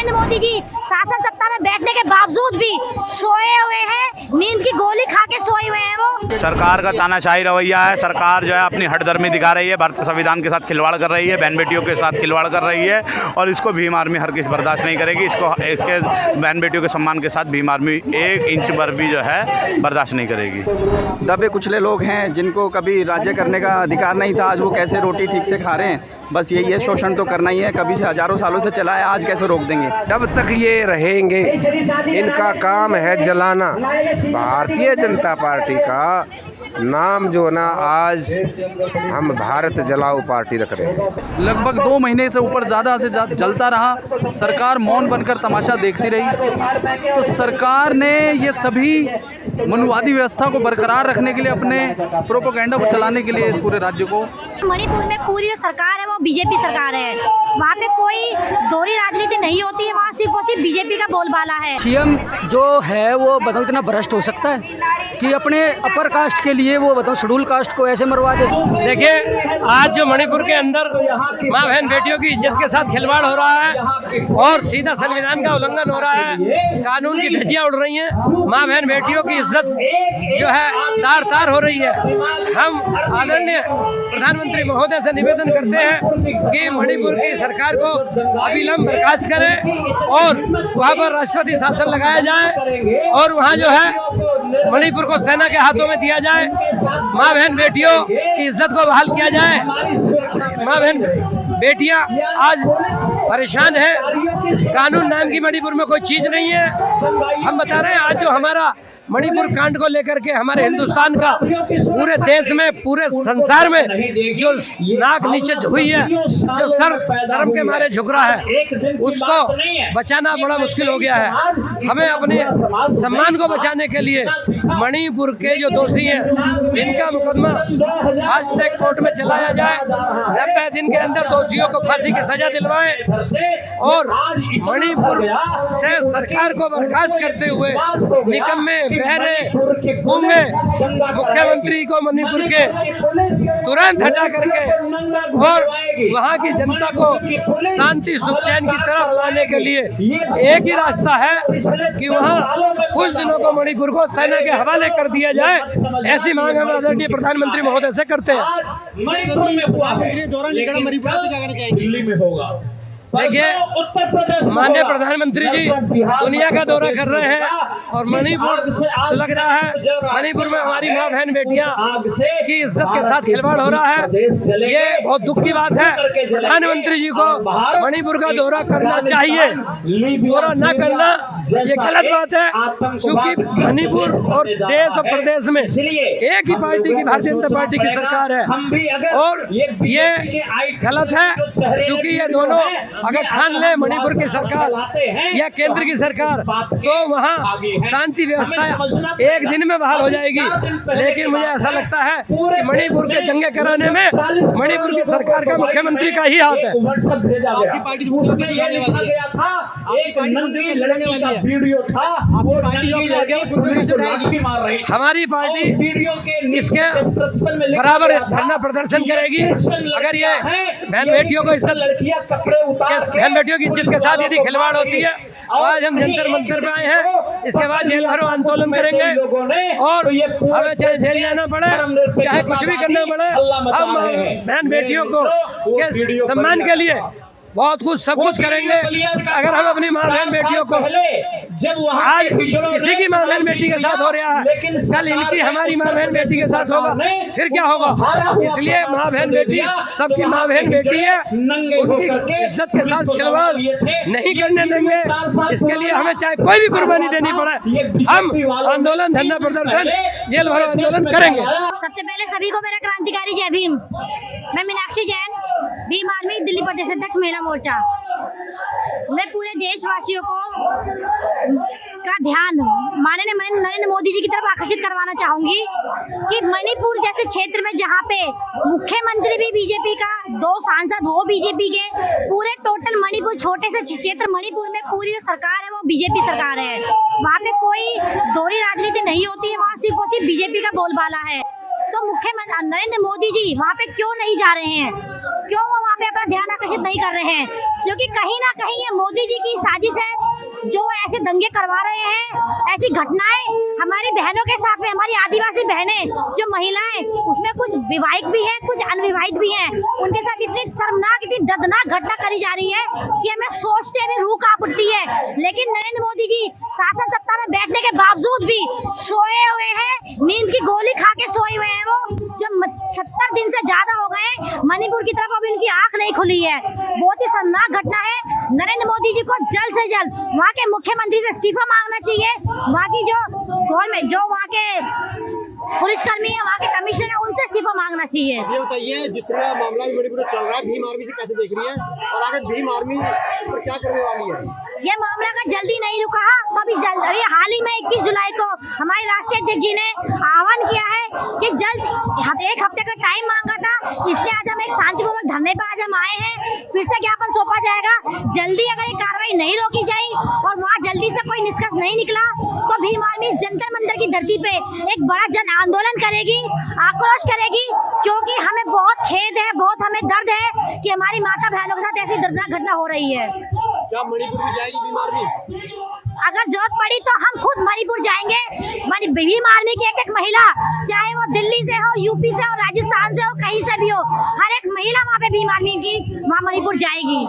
नरेंद्र मोदी जी शासन सत्ता में बैठने के बावजूद भी सोए हुए हैं, नींद की गोली खा के सोए हुए हैं। वो सरकार का तानाशाही रवैया है। सरकार जो है अपनी हठधर्मी दिखा रही है, भारतीय संविधान के साथ खिलवाड़ कर रही है, बहन बेटियों के साथ खिलवाड़ कर रही है और इसको भीम आर्मी हर किस बर्दाश्त नहीं करेगी। इसके बहन बेटियों के सम्मान के साथ भीम आर्मी 1 इंच पर भी जो है बर्दाश्त नहीं करेगी। दबे कुचले लोग हैं जिनको कभी राज्य करने का अधिकार नहीं था, आज वो कैसे रोटी ठीक से खा रहे हैं। बस यही है, शोषण तो करना ही है, कभी से हजारों सालों से चला है, आज कैसे रोक देंगे। जब तक ये रहेंगे इनका काम है जलाना। भारतीय जनता पार्टी का नाम जो ना आज हम भारत जलाओ पार्टी रख रहे हैं। लगभग 2 महीने से ऊपर ज़्यादा से जलता रहा, सरकार मौन बनकर तमाशा देखती रही। तो सरकार ने ये सभी मनुवादी व्यवस्था को बरकरार रखने के लिए, अपने प्रोपेगेंडा को चलाने के लिए इस पूरे राज्य को, मणिपुर में पूरी जो सरकार है वो बीजेपी सरकार है। वहाँ पे कोई दोहरी राजनीति नहीं होती है, वहाँ सिर्फ और सिर्फ बीजेपी का बोलबाला है। सीएम जो है वो बताओ इतना भ्रष्ट हो सकता है कि अपने अपर कास्ट के लिए वो बताओ शेड्यूल कास्ट को ऐसे मरवा दे। देखिए, आज जो मणिपुर के अंदर माँ बहन बेटियों की इज्जत के साथ खिलवाड़ हो रहा है और सीधा संविधान का उल्लंघन हो रहा है, कानून की धज्जियां उड़ रही हैं, माँ बहन बेटियों की इज्जत जो है तार तार हो रही है। हम आदरणीय प्रधानमंत्री महोदय से निवेदन करते हैं कि मणिपुर की सरकार को अविलंब बर्खास्त करें और वहाँ पर राष्ट्रपति शासन लगाया जाए और वहाँ जो है मणिपुर को सेना के हाथों में दिया जाए, माँ बहन बेटियों की इज्जत को बहाल किया जाए। माँ बहन बेटियां आज परेशान है, कानून नाम की मणिपुर में कोई चीज नहीं है। हम बता रहे हैं आज जो हमारा मणिपुर कांड को लेकर के हमारे हिंदुस्तान का पूरे देश में, पूरे संसार में जो नाक नीचे हुई है, जो शर्म के मारे झुक रहा है, उसको बचाना बड़ा मुश्किल हो गया है। हमें अपने सम्मान को बचाने के लिए मणिपुर के जो दोषी हैं इनका मुकदमा फास्ट ट्रैक कोर्ट में चलाया जाए, 90 दिन के अंदर दोषियों को फांसी की सजा दिलवाए और मणिपुर से सरकार को बर्खास्त करते हुए निकम्मे, बहरे, गूंगे मुख्यमंत्री को मणिपुर के तुरंत हटा करके और वहाँ की जनता को शांति सुख चैन की तरफ लाने के लिए एक ही रास्ता है कि वहाँ कुछ दिनों को मणिपुर को सेना के हवाले कर दिया जाए। ऐसी मांग हम आदरणीय प्रधानमंत्री महोदय से करते हैं। देखिए, माननीय प्रधानमंत्री जी दुनिया का दौरा कर रहे हैं और मणिपुर से लग रहा है मणिपुर में हमारी माँ बहन बेटियां की इज्जत के साथ खिलवाड़ हो रहा है। ये बहुत दुख की बात है। प्रधानमंत्री जी को मणिपुर का दौरा करना चाहिए, दौरा न करना ये गलत बात है, क्योंकि मणिपुर और देश और प्रदेश में एक ही पार्टी की, भारतीय जनता पार्टी की सरकार है और ये गलत है, क्योंकि ये दोनों अगर ठान ले मणिपुर की सरकार या केंद्र की सरकार तो वहाँ शांति व्यवस्था एक दिन में बहाल हो जाएगी। लेकिन मुझे ऐसा लगता है कि मणिपुर के दंगे कराने में मणिपुर की सरकार का, मुख्यमंत्री का ही हाथ है। हमारी पार्टी इसके बराबर धरना प्रदर्शन करेगी। अगर ये बहन बेटियों को बहन बेटियों की इज्जत के साथ यदि खिलवाड़ होती है, आज हम जंतर मंतर पे आए हैं, इसके बाद जेल भरो आंदोलन करेंगे और हमें चाहे जेल जाना पड़े, चाहे कुछ भी करना पड़े, हम बहन बेटियों को के सम्मान के लिए बहुत कुछ, सब कुछ करेंगे। अगर हम अपनी माँ बहन बेटियों को, आज किसी की माँ बहन बेटी के साथ हो रहा है, कल इनकी हमारी माँ बहन बेटी के साथ होगा, फिर क्या होगा? इसलिए माँ बहन बेटी सबकी माँ बहन बेटी है, उनकी इज्जत के साथ खिलवाड़ नहीं करने देंगे। इसके लिए हमें चाहे कोई भी कुर्बानी देनी पड़े, हम आंदोलन, धरना प्रदर्शन, जेल भरो आंदोलन करेंगे। सबसे पहले सभी को मेरा क्रांतिकारी जय भीम। मैं मीनाक्षी जैन, भीम आर्मी दिल्ली प्रदेश अध्यक्ष महिला मोर्चा। मैं पूरे देशवासियों को का ध्यान माननीय नरेंद्र मोदी जी की तरफ आकर्षित करवाना चाहूंगी कि मणिपुर जैसे क्षेत्र में जहां पे मुख्यमंत्री भी बीजेपी का, 2 सांसद वो बीजेपी के, पूरे टोटल मणिपुर छोटे से क्षेत्र मणिपुर में पूरी जो सरकार है वो बीजेपी सरकार है। वहाँ पे कोई दोहरी राजनीति नहीं होती है, वहाँ सिर्फ और सिर्फ बीजेपी का बोलबाला है। तो मुख्यमंत्री नरेंद्र मोदी जी वहाँ पे क्यों नहीं जा रहे हैं? क्यों वो वहाँ पे अपना ध्यान आकर्षित नहीं कर रहे हैं, क्योंकि कहीं ना कहीं ये मोदी जी की साजिश है जो ऐसे दंगे करवा रहे हैं। ऐसी घटनाएं हमारी बहनों के साथ में, हमारी आदिवासी बहनें जो महिलाएं, उसमें कुछ विवाहित भी हैं, कुछ अनविवाहित भी हैं, उनके साथ इतनी शर्मनाक, इतनी दर्दनाक घटना करी जा रही है कि हमें सोचते हुए रूह कांप उठती है। लेकिन नरेंद्र मोदी जी शासन सत्ता में बैठने के बावजूद भी सोए हुए हैं, नींद की गोली खा के सोए हुए हैं। वो जो 70 दिन से ज्यादा हो गए, मणिपुर की तरफ अभी उनकी आंख नहीं खुली है। बहुत ही शर्मनाक घटना है। नरेंद्र मोदी जी को जल्द से जल्द वहाँ के मुख्यमंत्री से इस्तीफा मांगना चाहिए। वहाँ की जो गवर्नमेंट, जो वहाँ के पुलिसकर्मी है, वहाँ के कमिश्नर है, उनसे इस्तीफा मांगना चाहिए। ये बताइए, जिस तरह मामला भी मणिपुर में चल रहा है, भीम आर्मी से कैसे देख रही है और आगे भीम आर्मी पर क्या करने वाली है? ये मामला अगर जल्दी नहीं रुका तो अभी हाल ही में 21 जुलाई को हमारे राष्ट्रीय अध्यक्ष जी ने आह्वान किया है कि जल्द एक हफ्ते का टाइम मांगा था, इसलिए आज हम एक शांतिपूर्वक धरने पर आज हम आए हैं। फिर से ज्ञापन सौंपा जाएगा। जल्दी अगर ये कार्रवाई नहीं रोकी जाए और वहाँ जल्दी से कोई निष्कर्ष नहीं निकला तो भीम आर्मी जंतर मंतर की धरती पे एक बड़ा जन आंदोलन करेगी, आक्रोश करेगी, क्योंकि हमें बहुत खेद है, बहुत हमें दर्द है कि हमारी माता बहनों के साथ ऐसी दर्दनाक घटना हो रही है। क्या मणिपुर में जाएगी भीम आर्मी? अगर जरूरत पड़ी तो हम खुद मणिपुर जाएंगे। भीम आर्मी की एक महिला, चाहे वो दिल्ली से हो, यूपी से हो, राजस्थान से हो, कहीं से भी हो, हर एक महिला वहाँ पे भीम आर्मी की वहाँ मणिपुर जाएगी।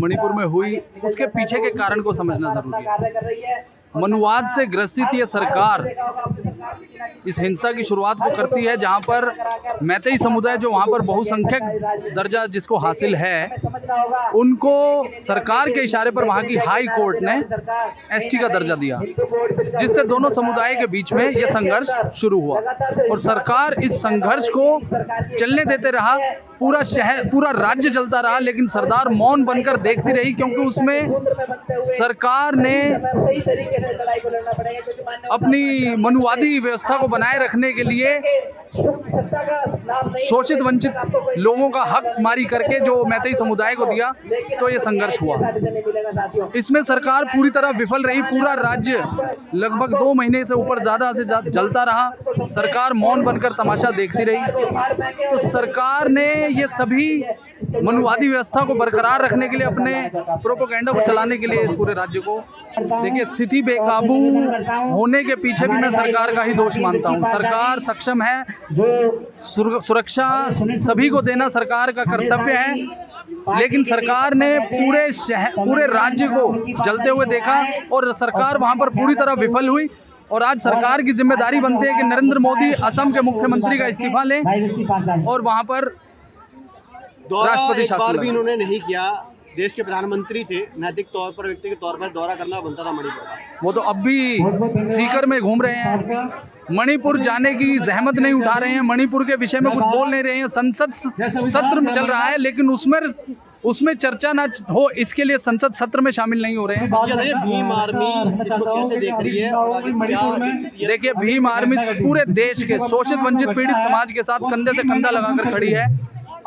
मणिपुर में हुई, उसके पीछे के कारण को समझना जरूरी है। मनुवाद से ग्रसित ये सरकार इस हिंसा की शुरुआत को करती है, जहां पर मैतेई समुदाय, जो वहां पर बहुसंख्यक दर्जा जिसको हासिल है, उनको सरकार के इशारे पर वहां की हाई कोर्ट ने एसटी का दर्जा दिया, जिससे दोनों समुदाय के बीच में यह संघर्ष शुरू हुआ और सरकार इस संघर्ष को चलने देते रहा। पूरा शहर, पूरा राज्य जलता रहा, लेकिन सरदार मौन बनकर देखती रही, क्योंकि उसमें सरकार ने अपनी मनुवादी व्यवस्था को बनाए रखने के लिए शोषित वंचित लोगों का हक मारी करके जो मैतेई समुदाय को दिया, तो ये संघर्ष हुआ। इसमें सरकार पूरी तरह विफल रही। पूरा राज्य लगभग 2 महीने से ऊपर ज़्यादा से जलता रहा। सरकार मौन बनकर तमाशा देखती रही। तो सरकार ने ये सभी मनुवादी व्यवस्था को बरकरार रखने के लिए, अपने प्रोपेगेंडा को चलाने के लिए इस पूरे राज्य को, देखिए, स्थिति बेकाबू होने के पीछे भी मैं सरकार का ही दोष मानता हूँ। सरकार सक्षम है, सुरक्षा सभी को देना सरकार का कर्तव्य है, लेकिन सरकार ने पूरे राज्य को जलते हुए देखा और सरकार वहाँ पर पूरी तरह विफल हुई। और आज सरकार की जिम्मेदारी बनती है कि नरेंद्र मोदी असम के मुख्यमंत्री का इस्तीफा लें और वहाँ पर राष्ट्रपति शासन भी इन्होंने नहीं किया। देश के प्रधानमंत्री थे, नैतिक तौर पर, व्यक्ति के तौर पर दौरा करना बनता था मणिपुर का। वो तो अब भी सीकर में घूम रहे हैं, मणिपुर जाने की जहमत नहीं उठा रहे हैं, मणिपुर के विषय में कुछ बोल नहीं रहे हैं। संसद सत्र चल रहा है, लेकिन उसमें चर्चा ना हो, इसके लिए संसद सत्र में शामिल नहीं हो रहे हैं। भीम आर्मी इसको कैसे देख रही है? देखिए, भीम आर्मी पूरे देश के शोषित वंचित पीड़ित समाज के साथ कंधे से कंधा लगाकर खड़ी है।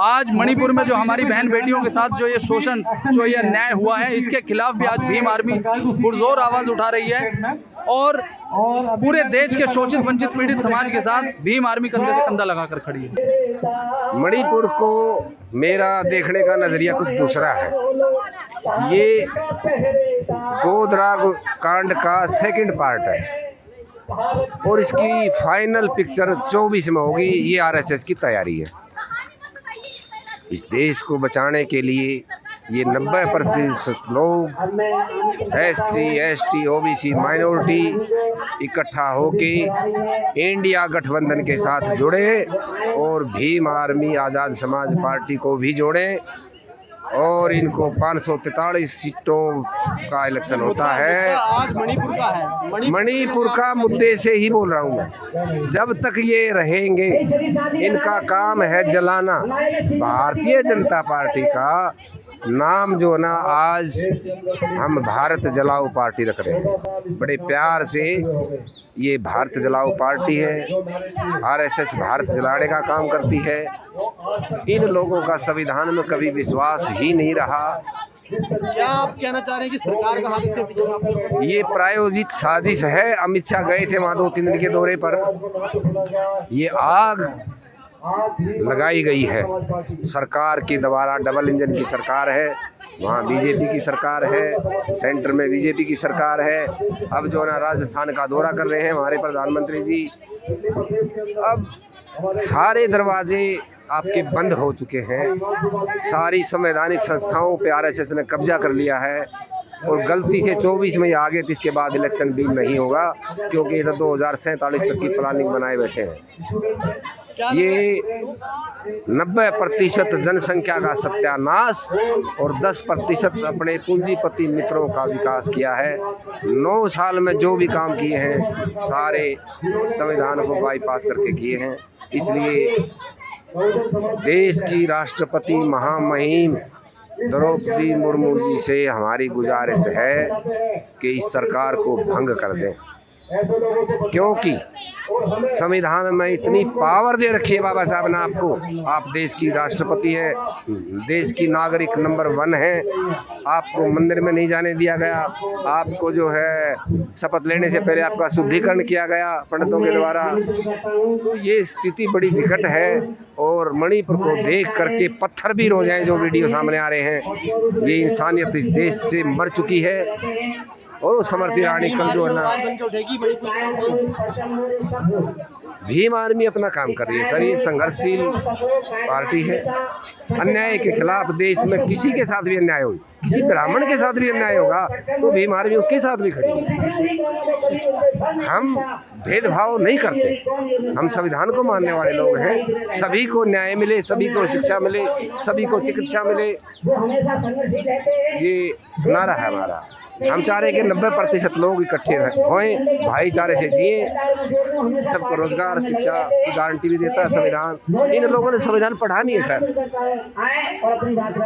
आज मणिपुर में जो हमारी बहन बेटियों के साथ जो ये शोषण, जो ये अन्याय हुआ है, इसके खिलाफ भी आज भीम आर्मी पुरजोर आवाज उठा रही है और पूरे देश के शोषित वंचित पीड़ित समाज के साथ भीम आर्मी कंधे से कंधा लगाकर खड़ी है। मणिपुर को मेरा देखने का नज़रिया कुछ दूसरा है। ये गोधरा कांड का सेकंड पार्ट है और इसकी फाइनल पिक्चर 24 में होगी। ये आरएसएस की तैयारी है। इस देश को बचाने के लिए ये 90% लोग, SC, ST, OBC, माइनॉरिटी इकट्ठा होके इंडिया गठबंधन के साथ जुड़े और भीम आर्मी आज़ाद समाज पार्टी को भी जोड़ें और इनको 543 सीटों का इलेक्शन होता है। आज मणिपुर का है, मणिपुर का मुद्दे से ही बोल रहा हूँ मैं। जब तक ये रहेंगे, इनका काम है जलाना। भारतीय जनता पार्टी का नाम जो ना आज हम भारत जलाओ पार्टी रख रहे हैं। बड़े प्यार से ये भारत जलाओ पार्टी है। आरएसएस भारत जलाने का काम करती है। इन लोगों का संविधान में कभी विश्वास ही नहीं रहा। क्या आप कहना चाह रहे हैं कि सरकार का हाथ इसके पीछे साफ? ये प्रायोजित साजिश है। अमित शाह गए थे वहाँ 2-3 दिन के दौरे पर। ये आग लगाई गई है। सरकार के द्वारा डबल इंजन की सरकार है, वहाँ बीजेपी की सरकार है, सेंटर में बीजेपी की सरकार है। अब जो ना राजस्थान का दौरा कर रहे हैं हमारे प्रधानमंत्री जी। अब सारे दरवाजे आपके बंद हो चुके हैं, सारी संवैधानिक संस्थाओं पे आरएसएस ने कब्जा कर लिया है और गलती से 24 में आगे तो इसके बाद इलेक्शन भी नहीं होगा, क्योंकि ये तो 2047 तक की प्लानिंग बनाए बैठे हैं। ये 90% जनसंख्या का सत्यानाश और 10% अपने पूंजीपति मित्रों का विकास किया है। 9 साल में जो भी काम किए हैं सारे संविधान को बाईपास करके किए हैं। इसलिए देश की राष्ट्रपति महामहिम द्रौपदी मुर्मू जी से हमारी गुजारिश है कि इस सरकार को भंग कर दें, क्योंकि संविधान में इतनी पावर दे रखी है बाबा साहब ने आपको। आप देश की राष्ट्रपति हैं, देश की नागरिक नंबर 1 हैं। आपको मंदिर में नहीं जाने दिया गया, आपको जो है शपथ लेने से पहले आपका शुद्धिकरण किया गया पंडितों के द्वारा। तो ये स्थिति बड़ी विकट है और मणिपुर को देख करके पत्थर भी रो जाएं जो वीडियो सामने आ रहे हैं। ये इंसानियत इस देश से मर चुकी है। और वो समर्थी रानी कल जो है ना, भीम आर्मी अपना काम कर रही है सर। ये संघर्षशील पार्टी है। अन्याय के खिलाफ देश में किसी के साथ भी अन्याय हो, किसी ब्राह्मण के साथ भी अन्याय होगा तो भीम आर्मी उसके साथ भी खड़ी है। हम भेदभाव नहीं करते, हम संविधान को मानने वाले लोग हैं। सभी को न्याय मिले, सभी को शिक्षा मिले, सभी को चिकित्सा मिले, ये नारा है हमारा। हम चाह रहे हैं कि 90% लोग इकट्ठे होएं, भाईचारे से जिए, सबको रोजगार शिक्षा की गारंटी भी देता है संविधान। इन लोगों ने संविधान पढ़ा नहीं है सर।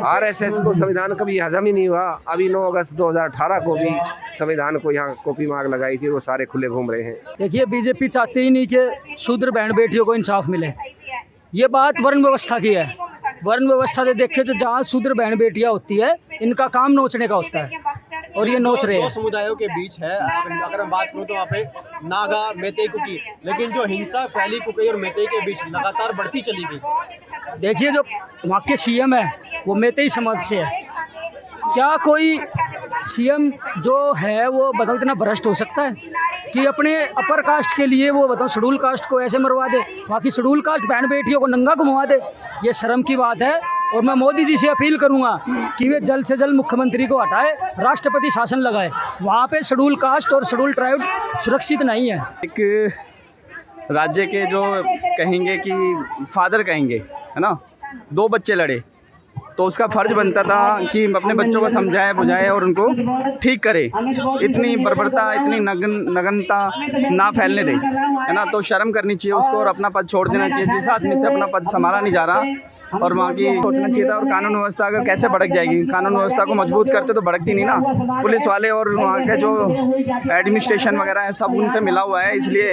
आरएसएस को संविधान कभी हजम ही नहीं हुआ। अभी 9 अगस्त 2018 को भी संविधान को यहाँ कॉपी मार्क लगाई थी, वो सारे खुले घूम रहे हैं। देखिए, बीजेपी चाहती ही नहीं कि शूद्र बहन बेटियों को इंसाफ मिले। ये बात वर्ण व्यवस्था की है। वर्ण व्यवस्था से देखें तो जहाँ शूद्र बहन बेटियाँ होती है, इनका काम नोचने का होता है और ये नोच रहे हैं। दो समुदायों के बीच है, अगर हम बात करूँ तो वहाँ पे नागा, मेतई, कुकी, लेकिन जो हिंसा फैली कुकी और मेतई के बीच लगातार बढ़ती चली गई। देखिए, जो वहाँ के सीएम है वो मेतई समाज से है। क्या कोई सीएम जो है वो बताओ इतना भ्रष्ट हो सकता है कि अपने अपर कास्ट के लिए वो बताओ शेड्यूल कास्ट को ऐसे मरवा दे, बाकी शेड्यूल कास्ट बहन बेटियों को नंगा घुमवा दे? ये शर्म की बात है। और मैं मोदी जी से अपील करूंगा कि वे जल्द से जल्द मुख्यमंत्री को हटाए, राष्ट्रपति शासन लगाए। वहाँ पे शेड्यूल कास्ट और शेड्यूल ट्राइब सुरक्षित नहीं है। एक राज्य के जो कहेंगे कि फादर कहेंगे, है ना, 2 बच्चे लड़े तो उसका फ़र्ज़ बनता था कि अपने बच्चों को समझाए बुझाए और उनको ठीक करे। इतनी बर्बरता, इतनी नगनता ना फैलने दे, है ना। तो शर्म करनी चाहिए उसको और अपना पद छोड़ देना चाहिए। जिस आदमी से अपना पद संभाला नहीं जा रहा और वहाँ की सोचना चाहिए था। और कानून व्यवस्था अगर कैसे भड़क जाएगी, कानून व्यवस्था को मजबूत करते तो भड़कती नहीं ना। पुलिस वाले और वहाँ के जो एडमिनिस्ट्रेशन वगैरह है सब उनसे मिला हुआ है, इसलिए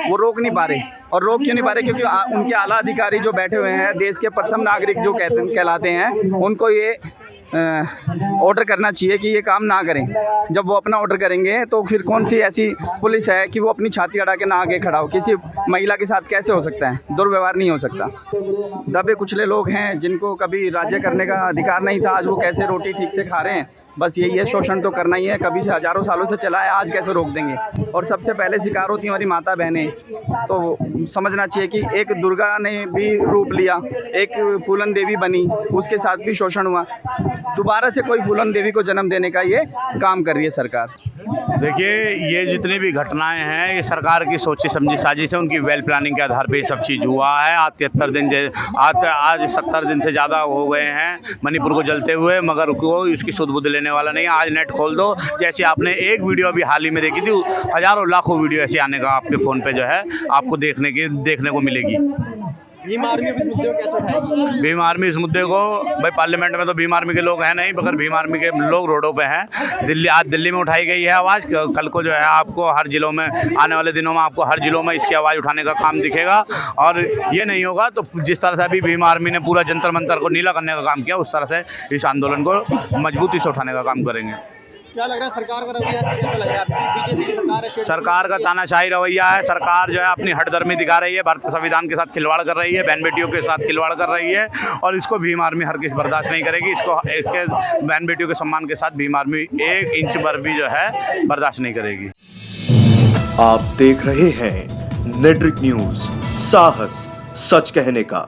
वो रोक नहीं पा रहे। और रोक क्यों नहीं पा रहे? क्योंकि उनके आला अधिकारी जो बैठे हुए हैं, देश के प्रथम नागरिक जो कहलाते हैं, उनको ये ऑर्डर करना चाहिए कि ये काम ना करें। जब वो अपना ऑर्डर करेंगे तो फिर कौन सी ऐसी पुलिस है कि वो अपनी छाती अड़ा के ना आगे खड़ा हो? किसी महिला के साथ कैसे हो सकता है? दुर्व्यवहार नहीं हो सकता। दबे कुचले लोग हैं जिनको कभी राज्य करने का अधिकार नहीं था, आज वो कैसे रोटी ठीक से खा रहे हैं। बस यही है, शोषण तो करना ही है, कभी से हज़ारों सालों से चला है, आज कैसे रोक देंगे? और सबसे पहले शिकार होती हमारी माता बहनें। तो समझना चाहिए कि एक दुर्गा ने भी रूप लिया, एक फूलन देवी बनी, उसके साथ भी शोषण हुआ। दोबारा से कोई फूलन देवी को जन्म देने का ये काम कर रही है सरकार। देखिए, ये जितनी भी घटनाएं हैं ये सरकार की सोची समझी साजिश है, उनकी वेल प्लानिंग के आधार पे ये सब चीज़ हुआ है। आज 73 दिन आज 70 दिन से ज़्यादा हो गए हैं मणिपुर को जलते हुए, मगर कोई उसकी सुध बुध लेने वाला नहीं है। आज नेट खोल दो, जैसे आपने एक वीडियो अभी हाल ही में देखी थी, हज़ारों लाखों वीडियो ऐसे आने का आपके फ़ोन पे जो है आपको देखने को मिलेगी। भीम आर्मी इस मुद्दे को कैसे उठाएगी? भीम आर्मी इस मुद्दे को, भाई पार्लियामेंट में तो भीम आर्मी के लोग हैं नहीं, मगर भीम आर्मी के लोग रोडों पे हैं। आज दिल्ली में उठाई गई है आवाज़, कल को जो है आपको हर जिलों में, आने वाले दिनों में आपको हर जिलों में इसकी आवाज़ उठाने का काम दिखेगा। और ये नहीं होगा तो जिस तरह से अभी भीम आर्मी ने पूरा जंतर मंतर को नीला करने का काम किया, उस तरह से इस आंदोलन को मजबूती से उठाने का काम करेंगे। क्या लग रहा है सरकार का रवैया कैसा लग रहा है? बीजेपी की सरकार है, सरकार का तानाशाही रवैया है। सरकार जो है अपनी हठधर्मी दिखा रही है, भारतीय संविधान के साथ खिलवाड़ कर रही है, बहन बेटियों के साथ खिलवाड़ कर रही है और इसको भीम आर्मी हरगिज़ बर्दाश्त नहीं करेगी। इसके बहन बेटियों के सम्मान के साथ भीम आर्मी 1 इंच पर भी जो है बर्दाश्त नहीं करेगी। आप देख रहे हैं नेट्रिक न्यूज, साहस सच कहने का।